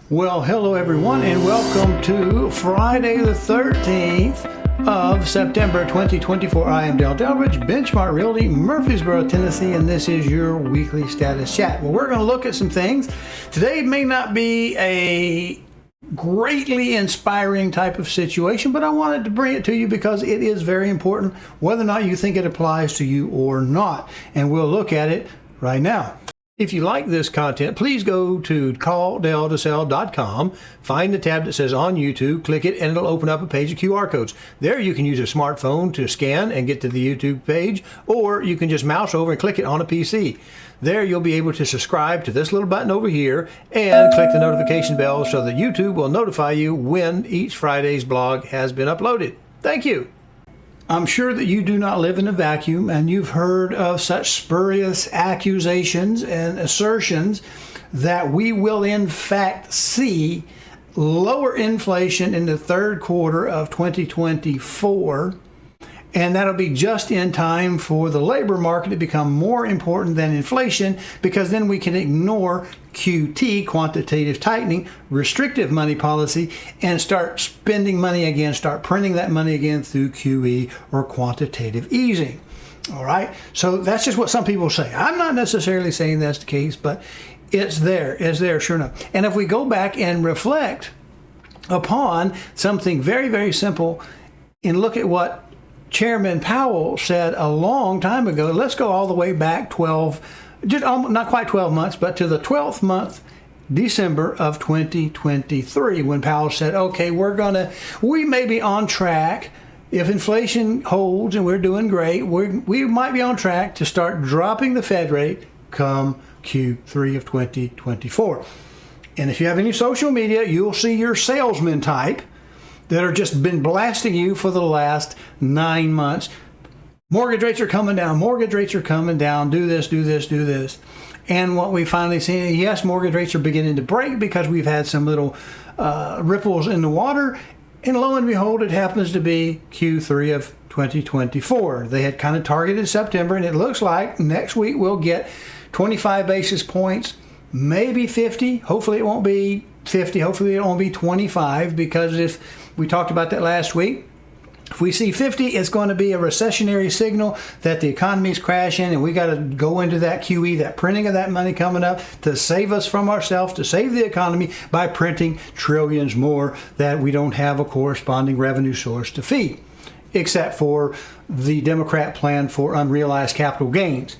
Well, hello everyone, and welcome to Friday the 13th of September 2024. I am Delbridge, Benchmark Realty, Murfreesboro, Tennessee, and this is your weekly status chat. Well, we're going to look at some things. Today may not be a greatly inspiring type of situation, but I wanted to bring it to you because it is very important, whether or not you think it applies to you or not. And we'll look at it right now. If you like this content, please go to CallDelToSell.com, find the tab that says on YouTube, click it, and it'll open up a page of QR codes. There you can use a smartphone to scan and get to the YouTube page, or you can just mouse over and click it on a PC. There you'll be able to subscribe to this little button over here and click the notification bell so that YouTube will notify you when each Friday's blog has been uploaded. Thank you. I'm sure that you do not live in a vacuum, and you've heard of such spurious accusations and assertions that we will in fact see lower inflation in the third quarter of 2024, and that'll be just in time for the labor market to become more important than inflation, because then we can ignore QT, quantitative tightening, restrictive money policy, and start spending money again, start printing that money again through QE or quantitative easing. All right, so that's just what some people say. I'm not necessarily saying that's the case, but it's there sure enough. And if we go back and reflect upon something very, very simple and look at what Chairman Powell said a long time ago, let's go all the way back not quite 12 months, but to the 12th month, December of 2023, when Powell said, okay, we may be on track. If inflation holds and we're doing great, we might be on track to start dropping the Fed rate come Q3 of 2024. And if you have any social media, you'll see your salesman type that are just been blasting you for the last 9 months. Mortgage rates are coming down. Mortgage rates are coming down. Do this, do this, do this. And what we finally see, yes, mortgage rates are beginning to break because we've had some little ripples in the water. And lo and behold, it happens to be Q3 of 2024. They had kind of targeted September, and it looks like next week we'll get 25 basis points, maybe 50. Hopefully it won't be 50. Hopefully it won't be 25, because if we talked about that last week, if we see 50, it's going to be a recessionary signal that the economy is crashing, and we got to go into that QE, that printing of that money coming up to save us from ourselves, to save the economy by printing trillions more that we don't have a corresponding revenue source to feed, except for the Democrat plan for unrealized capital gains.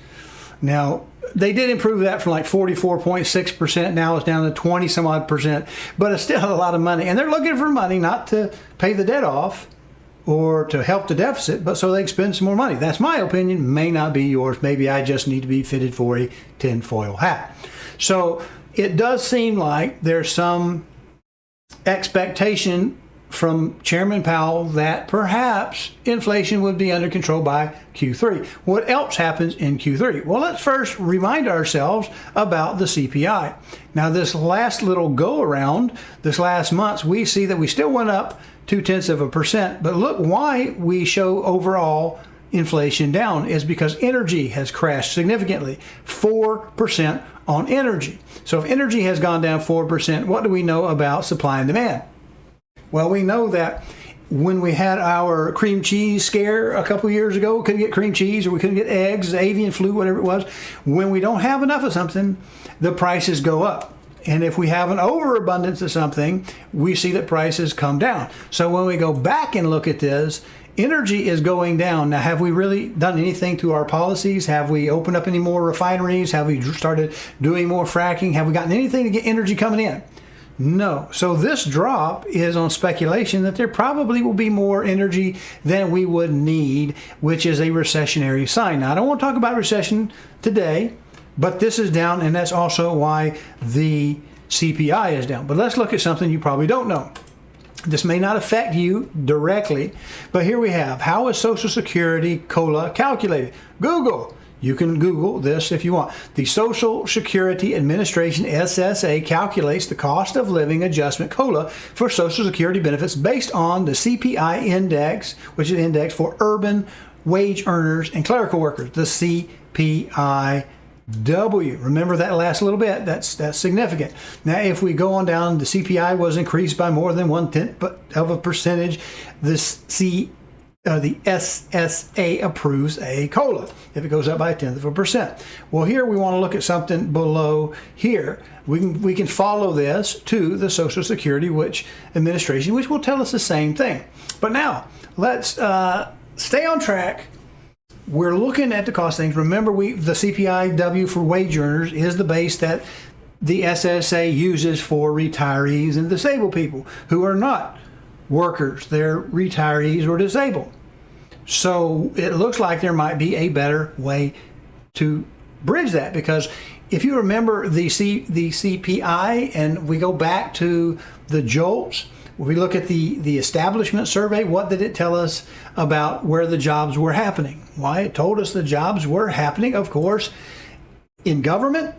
Now, they did improve that from like 44.6%. Now it's down to 20 some odd percent, but it's still a lot of money. And they're looking for money not to pay the debt off or to help the deficit, but so they can spend some more money. That's my opinion, may not be yours. Maybe I just need to be fitted for a tinfoil hat. So it does seem like there's some expectation from Chairman Powell that perhaps inflation would be under control by Q3. What else happens in Q3? Well, let's first remind ourselves about the CPI. Now, this last little go around, this last month, we see that we still went up 0.2%. But look, why we show overall inflation down is because energy has crashed significantly, 4% on energy. So if energy has gone down 4%, what do we know about supply and demand? Well, we know that when we had our cream cheese scare a couple years ago, we couldn't get cream cheese, or we couldn't get eggs, avian flu, whatever it was. When we don't have enough of something, the prices go up. And if we have an overabundance of something, we see that prices come down. So when we go back and look at this, energy is going down. Now, have we really done anything to our policies? Have we opened up any more refineries? Have we started doing more fracking? Have we gotten anything to get energy coming in? No. So this drop is on speculation that there probably will be more energy than we would need, which is a recessionary sign. Now, I don't want to talk about recession today, but this is down, and that's also why the CPI is down. But let's look at something you probably don't know. This may not affect you directly, but here we have, how is Social Security COLA calculated? Google. You can Google this if you want. The Social Security Administration, SSA, calculates the cost of living adjustment COLA for Social Security benefits based on the CPI index, which is an index for urban wage earners and clerical workers, the CPI Remember that last little bit, that's significant. Now, if we go on down, the CPI was increased by more than 0.1%. The SSA approves a COLA if it goes up by 0.1%. Well, here we want to look at something below here. We can follow this to the Social Security Administration, which will tell us the same thing. But now, let's stay on track. We're looking at the cost things. Remember, the CPI-W for wage earners is the base that the SSA uses for retirees and disabled people who are not workers. They're retirees or disabled. So it looks like there might be a better way to bridge that, because if you remember the CPI and we go back to the JOLTS, we look at the establishment survey, what did it tell us about where the jobs were happening? Why, it told us the jobs were happening, of course, in government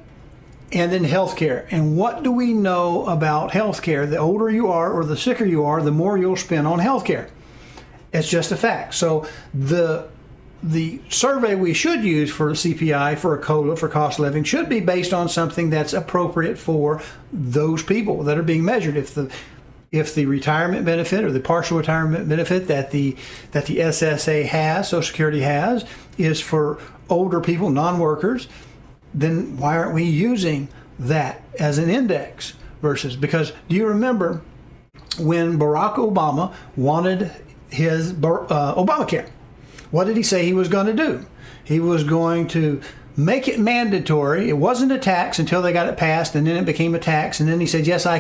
and in healthcare. And what do we know about healthcare? The older you are or the sicker you are, the more you'll spend on healthcare. It's just a fact. So the survey we should use for CPI, for a COLA, for cost of living, should be based on something that's appropriate for those people that are being measured. If the retirement benefit or the partial retirement benefit that the SSA has, Social Security has, is for older people, non-workers, then why aren't we using that as an index versus? Because do you remember when Barack Obama wanted his Obamacare? What did he say he was going to do? He was going to make it mandatory. It wasn't a tax until they got it passed, and then it became a tax. And then he said, yes, I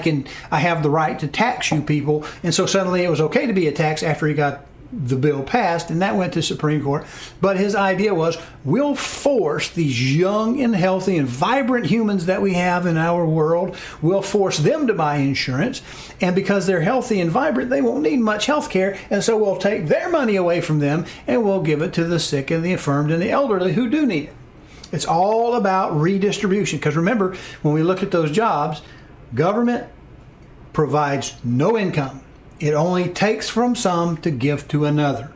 have the right to tax you people. And so suddenly it was okay to be a tax after he got the bill passed, and that went to Supreme Court. But his idea was, we'll force these young and healthy and vibrant humans that we have in our world, we'll force them to buy insurance. And because they're healthy and vibrant, they won't need much health care. And so we'll take their money away from them and we'll give it to the sick and the infirmed and the elderly who do need it. It's all about redistribution. Because remember, when we look at those jobs, government provides no income. It only takes from some to give to another.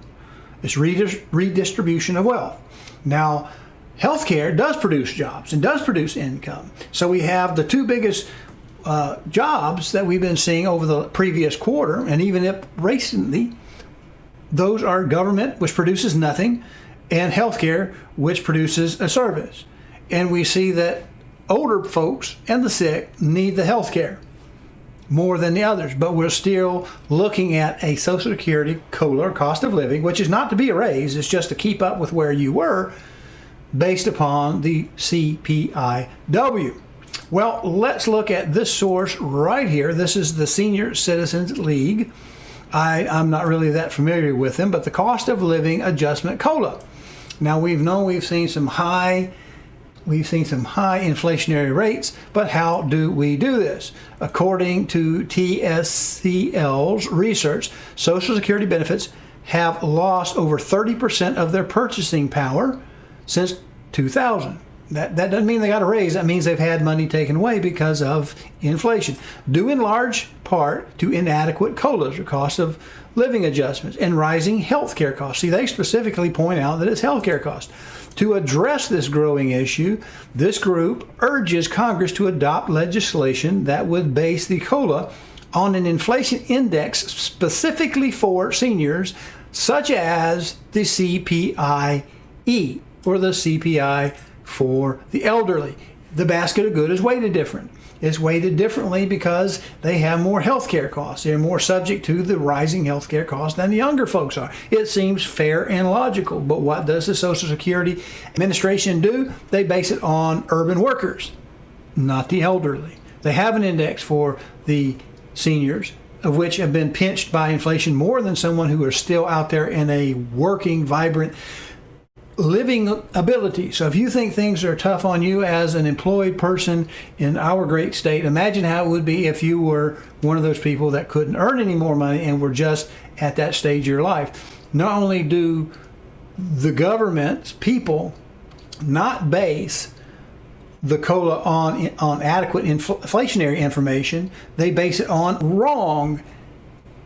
It's redistribution of wealth. Now, healthcare does produce jobs and does produce income. So we have the two biggest jobs that we've been seeing over the previous quarter, and even recently, those are government, which produces nothing, and healthcare, which produces a service. And we see that older folks and the sick need the healthcare more than the others, but we're still looking at a Social Security COLA, or cost of living, which is not to be a raise, it's just to keep up with where you were, based upon the CPI-W. Well, let's look at this source right here. This is the Senior Citizens League. I'm not really that familiar with them, but the cost of living adjustment COLA. Now, we've seen some high inflationary rates, but how do we do this? According to TSCL's research, Social Security benefits have lost over 30% of their purchasing power since 2000. That doesn't mean they got a raise. That means they've had money taken away because of inflation, due in large part to inadequate COLAs, or cost of living adjustments, and rising health care costs. See, they specifically point out that it's health care costs. To address this growing issue, this group urges Congress to adopt legislation that would base the COLA on an inflation index specifically for seniors, such as the CPI-E, or the CPI for the elderly. The basket of goods is weighted different. It's weighted differently because they have more health care costs. They're more subject to the rising health care costs than the younger folks are. It seems fair and logical, but what does the Social Security Administration do? They base it on urban workers, not the elderly. They have an index for the seniors, of which have been pinched by inflation more than someone who are still out there in a working, vibrant, living ability. So if you think things are tough on you as an employed person in our great state, imagine how it would be if you were one of those people that couldn't earn any more money and were just at that stage of your life. Not only do the government's people not base the COLA on adequate inflationary information, they base it on wrong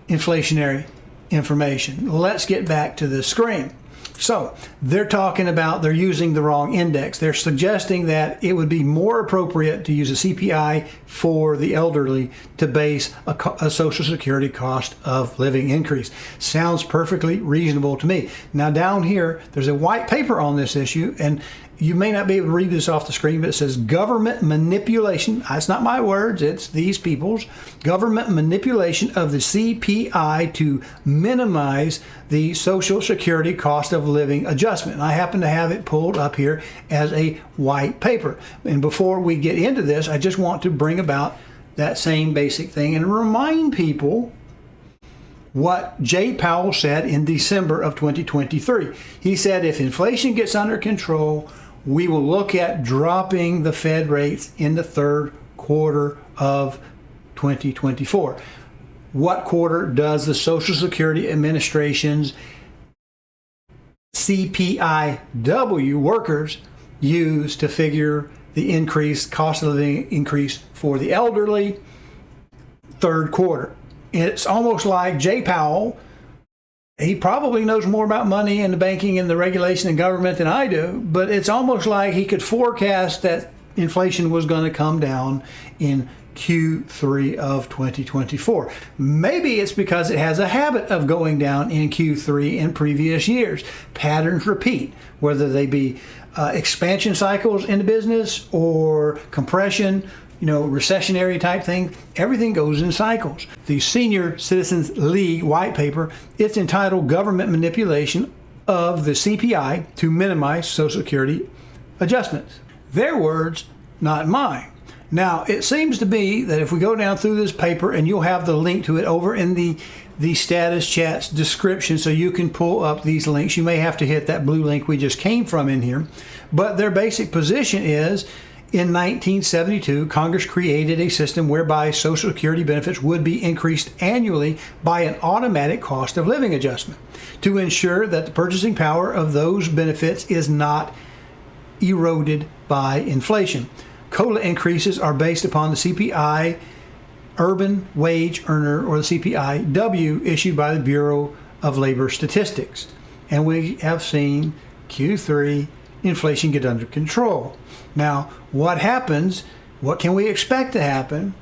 inflationary information. Let's get back to the screen. So they're talking about they're using the wrong index. They're suggesting that it would be more appropriate to use a CPI for the elderly to base a Social Security cost of living increase. Sounds perfectly reasonable to me. Now down here, there's a white paper on this issue, and you may not be able to read this off the screen, but it says government manipulation. That's not my words, it's these people's. Government manipulation of the CPI to minimize the Social Security cost of living adjustment. And I happen to have it pulled up here as a white paper. And before we get into this, I just want to bring about that same basic thing and remind people what Jay Powell said in December of 2023. He said if inflation gets under control, we will look at dropping the Fed rates in the third quarter of 2024. What quarter does the Social Security Administration's CPIW workers use to figure the increased cost of living increase for the elderly? Third quarter. It's almost like Jay Powell, he probably knows more about money and the banking and the regulation and government than I do, but it's almost like he could forecast that inflation was going to come down in Q3 of 2024. Maybe it's because it has a habit of going down in Q3 in previous years. Patterns repeat, whether they be expansion cycles in the business or compression, recessionary type thing. Everything goes in cycles. The Senior Citizens League white paper, it's entitled Government Manipulation of the CPI to Minimize Social Security Adjustments. Their words, not mine. Now, it seems to be that if we go down through this paper, and you'll have the link to it over in the status chat's description, so you can pull up these links. You may have to hit that blue link we just came from in here. But their basic position is, in 1972, Congress created a system whereby Social Security benefits would be increased annually by an automatic cost of living adjustment to ensure that the purchasing power of those benefits is not eroded by inflation. COLA increases are based upon the CPI Urban Wage Earner, or the CPIW, issued by the Bureau of Labor Statistics. And we have seen Q3 inflation get under control. Now, what happens, what can we expect to happen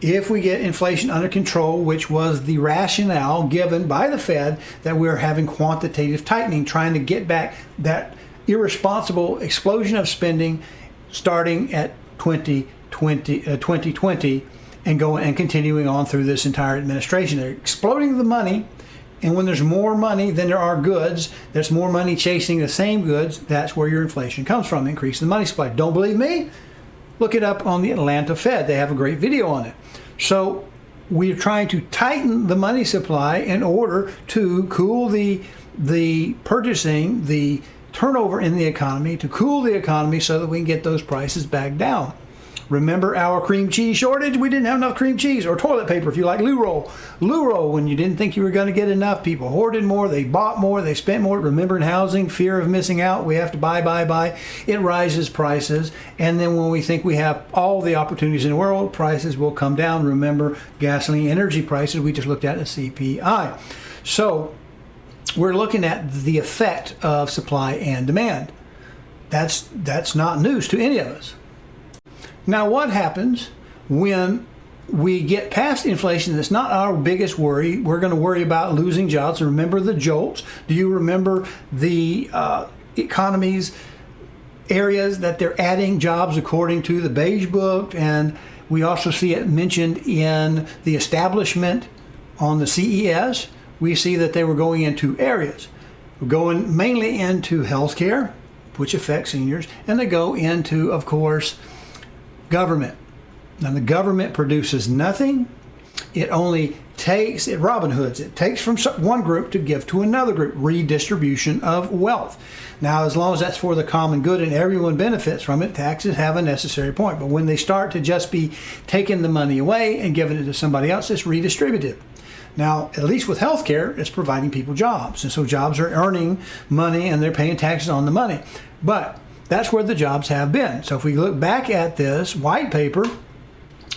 if we get inflation under control, which was the rationale given by the Fed that we're having quantitative tightening, trying to get back that irresponsible explosion of spending starting at 2020 and going and continuing on through this entire administration. They're exploding the money, and when there's more money than there are goods, there's more money chasing the same goods. That's where your inflation comes from, increase the money supply. Don't believe me? Look it up on the Atlanta Fed. They have a great video on it. So we're trying to tighten the money supply in order to cool the purchasing, the turnover in the economy, to cool the economy so that we can get those prices back down. Remember our cream cheese shortage? We didn't have enough cream cheese, or toilet paper if you like loo roll. Loo roll, when you didn't think you were going to get enough, people hoarded more, they bought more, they spent more. Remember in housing, fear of missing out, we have to buy. It rises prices, and then when we think we have all the opportunities in the world, prices will come down. Remember gasoline, energy prices, we just looked at the CPI. So we're looking at the effect of supply and demand. That's not news to any of us. Now, what happens when we get past inflation? That's not our biggest worry. We're going to worry about losing jobs. Remember the jolts? Do you remember the economy's areas that they're adding jobs according to the Beige Book? And we also see it mentioned in the establishment on the CES. We see that they were going into areas. We're going mainly into healthcare, which affects seniors, and they go into, of course, government. Now the government produces nothing. It only takes, it Robin Hoods. It takes from one group to give to another group. Redistribution of wealth. Now, as long as that's for the common good and everyone benefits from it, taxes have a necessary point. But when they start to just be taking the money away and giving it to somebody else, it's redistributive. Now, at least with healthcare, it's providing people jobs. And so jobs are earning money and they're paying taxes on the money. But that's where the jobs have been. So if we look back at this white paper,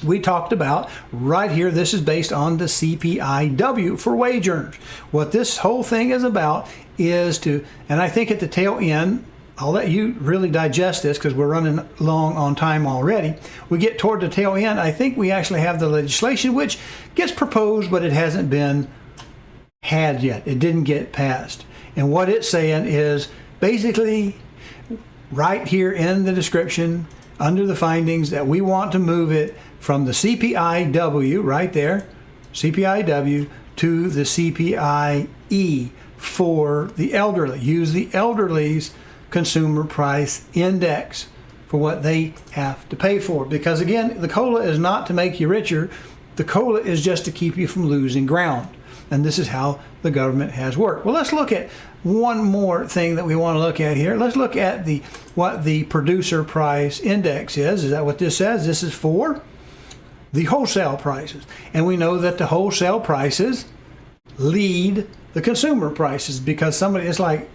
we talked about right here. This is based on the CPIW for wage earners. What this whole thing is about is to, and I think at the tail end, I'll let you really digest this because we're running long on time already. We get toward the tail end. I think we actually have the legislation which gets proposed, but it hasn't been had yet. It didn't get passed. And what it's saying is basically right here in the description under the findings that we want to move it from the CPIW right there, CPIW, to the CPIE for the elderly. Use the elderly's consumer price index for what they have to pay for. Because again, the COLA is not to make you richer. The COLA is just to keep you from losing ground. And this is how the government has worked. Well, let's look at one more thing that we want to look at here. Let's look at what the producer price index is. Is that what this says? This is for the wholesale prices. And we know that the wholesale prices lead the consumer prices because somebody, it's like,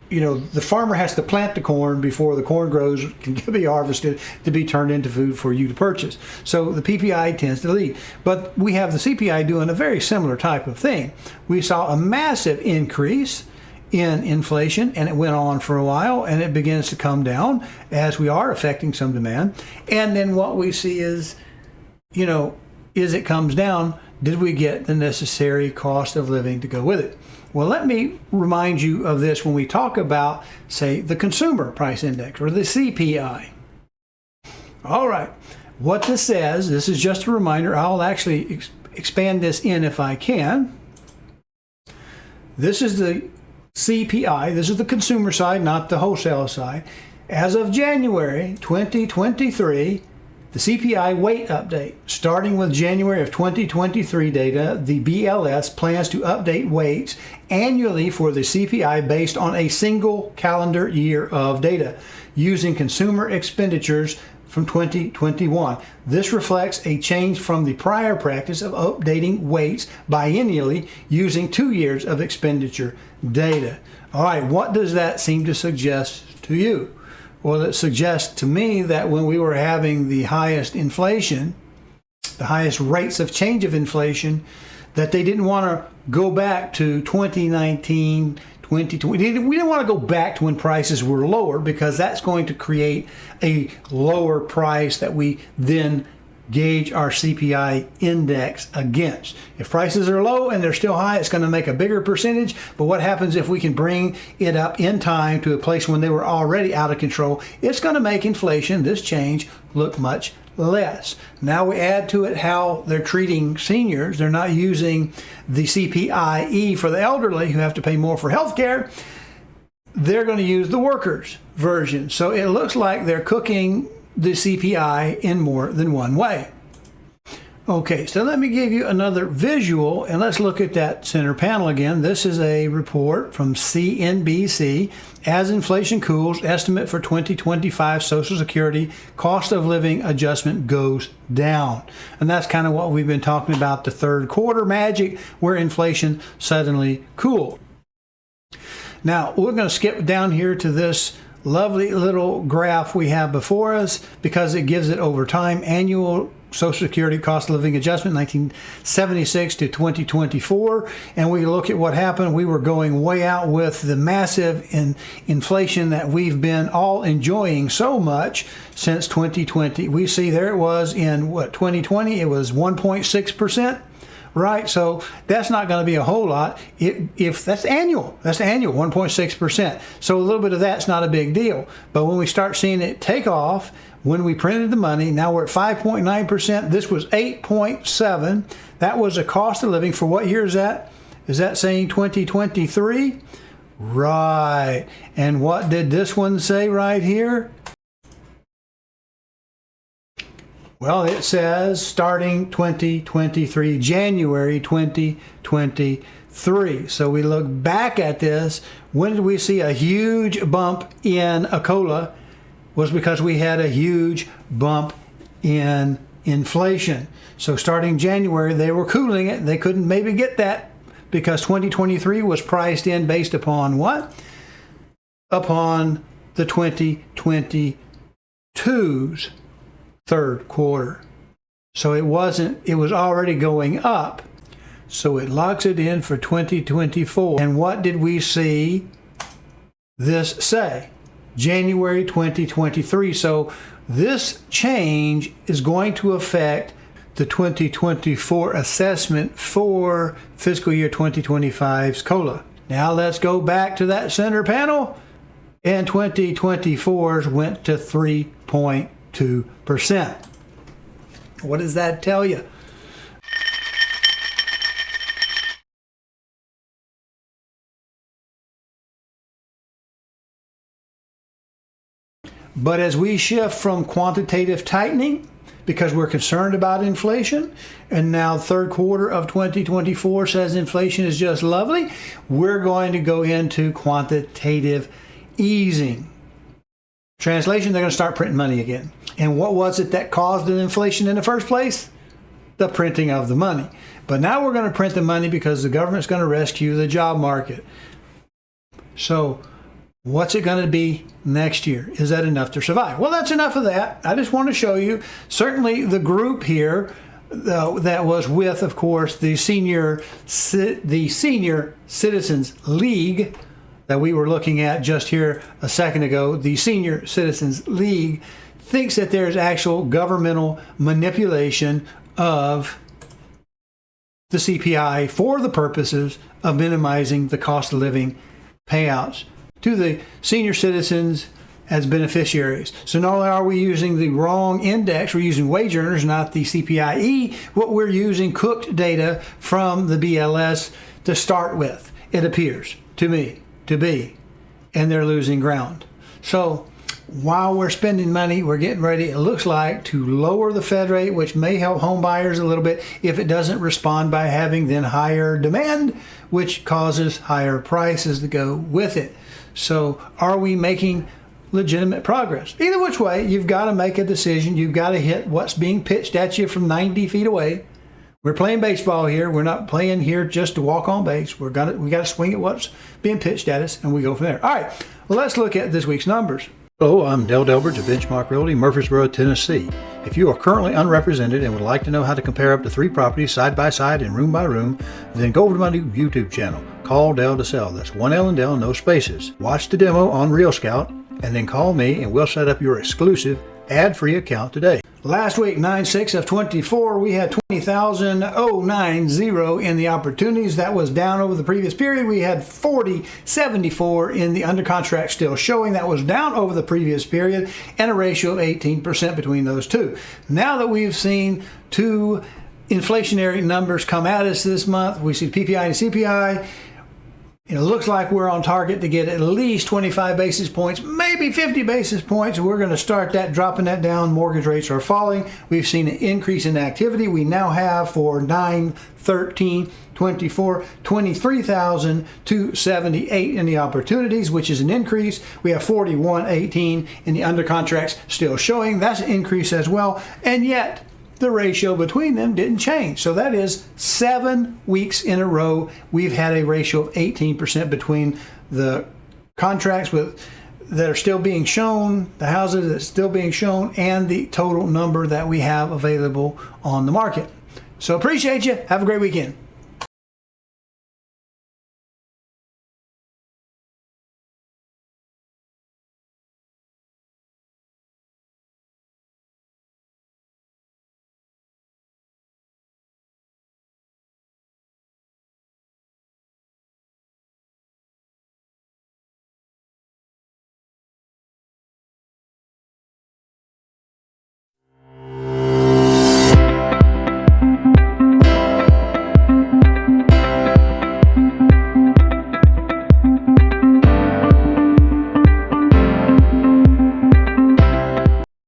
you know, the farmer has to plant the corn before the corn grows, can be harvested to be turned into food for you to purchase. So the PPI tends to lead. But we have the CPI doing a very similar type of thing. We saw a massive increase in inflation, and it went on for a while, and it begins to come down as we are affecting some demand. And then what we see is, you know, as it comes down, did we get the necessary cost of living to go with it? Well, let me remind you of this when we talk about, say, the Consumer Price Index or the CPI. All right, what this says, this is just a reminder. I'll actually expand this in if I can. This is the CPI. This is the consumer side, not the wholesale side. As of January 2023, the CPI weight update, starting with January of 2023 data, the BLS plans to update weights annually for the CPI based on a single calendar year of data using consumer expenditures from 2021. This reflects a change from the prior practice of updating weights biennially using 2 years of expenditure data. All right, what does that seem to suggest to you? Well, it suggests to me that when we were having the highest inflation, the highest rates of change of inflation, that they didn't want to go back to 2019, 2020. We didn't want to go back to when prices were lower because that's going to create a lower price that we then gauge our CPI index against. If prices are low and they're still high, it's going to make a bigger percentage. But what happens if we can bring it up in time to a place when they were already out of control? It's going to make inflation, this change, look much less. Now we add to it how they're treating seniors. They're not using the CPIE for the elderly who have to pay more for health care. They're going to use the workers version. So it looks like they're cooking the CPI in more than one way. Okay, so let me give you another visual, and let's look at that center panel again. This is a report from CNBC. As inflation cools, estimate for 2025 Social Security cost of living adjustment goes down. And that's kind of what we've been talking about, the third quarter magic, where inflation suddenly cooled. Now, we're going to skip down here to this lovely little graph we have before us because it gives it over time. Annual Social Security cost of living adjustment 1976 to 2024, and we look at what happened. We were going way out with the massive inflation that we've been all enjoying so much since 2020. We see there it was in 2020, it was 1.6%. Right, so that's not going to be a whole lot. If that's annual, 1.6%. So a little bit of that's not a big deal. But when we start seeing it take off, when we printed the money, now we're at 5.9%. This was 8.7. That was a cost of living for what year is that? Is that saying 2023? Right. And what did this one say right here? Well, it says starting 2023, January 2023. So we look back at this. When did we see a huge bump in a COLA? Was because we had a huge bump in inflation. So starting January, they were cooling it. They couldn't maybe get that because 2023 was priced in based upon what? Upon the 2022's third quarter. So it was already going up. So it locks it in for 2024. And what did we see this say? January 2023. So this change is going to affect the 2024 assessment for fiscal year 2025's COLA. Now let's go back to that center panel. And 2024's went to 3.2%. What does that tell you? But as we shift from quantitative tightening, because we're concerned about inflation, and now third quarter of 2024 says inflation is just lovely, we're going to go into quantitative easing. Translation, they're going to start printing money again. And what was it that caused the inflation in the first place? The printing of the money. But now we're going to print the money because the government's going to rescue the job market. So what's it going to be next year? Is that enough to survive? Well, that's enough of that. I just want to show you, certainly the group here that was with, of course, the Senior Citizens League that we were looking at just here a second ago. The Senior Citizens League thinks that there's actual governmental manipulation of the CPI for the purposes of minimizing the cost of living payouts to the senior citizens as beneficiaries. So not only are we using the wrong index, we're using wage earners, not the CPIE. What we're using cooked data from the BLS to start with, it appears to me to be, and they're losing ground. So while we're spending money, we're getting ready, it looks like, to lower the Fed rate, which may help home buyers a little bit if it doesn't respond by having then higher demand, which causes higher prices to go with it. So are we making legitimate progress? Either which way, you've got to make a decision. You've got to hit what's being pitched at you from 90 feet away. We're playing baseball here. We're not playing here just to walk on base. We got to swing at what's being pitched at us, and we go from there. All right, well, let's look at this week's numbers. Hello, I'm Delbridge of Benchmark Realty, Murfreesboro, Tennessee. If you are currently unrepresented and would like to know how to compare up to 3 properties side by side and room by room, then go over to my new YouTube channel, CallDelToSell. That's 1 L and Del, no spaces. Watch the demo on Real Scout, and then call me and we'll set up your exclusive ad-free account today. Last week, 9/6 of 24, we had 20,090 in the opportunities. That was down over the previous period. We had 4074 in the under contract still showing. That was down over the previous period, and a ratio of 18% between those two. Now that we've seen 2 inflationary numbers come at us this month, we see PPI and CPI. It looks like we're on target to get at least 25 basis points, maybe 50 basis points. We're going to start that, dropping that down. Mortgage rates are falling. We've seen an increase in activity. We now have for 9/13/24, 23,278 in the opportunities, which is an increase. We have 4118 in the under contracts still showing. That's an increase as well. And yet, the ratio between them didn't change. So that is 7 weeks in a row we've had a ratio of 18% between the contracts that are still being shown, the houses that's still being shown, and the total number that we have available on the market. So appreciate you. Have a great weekend.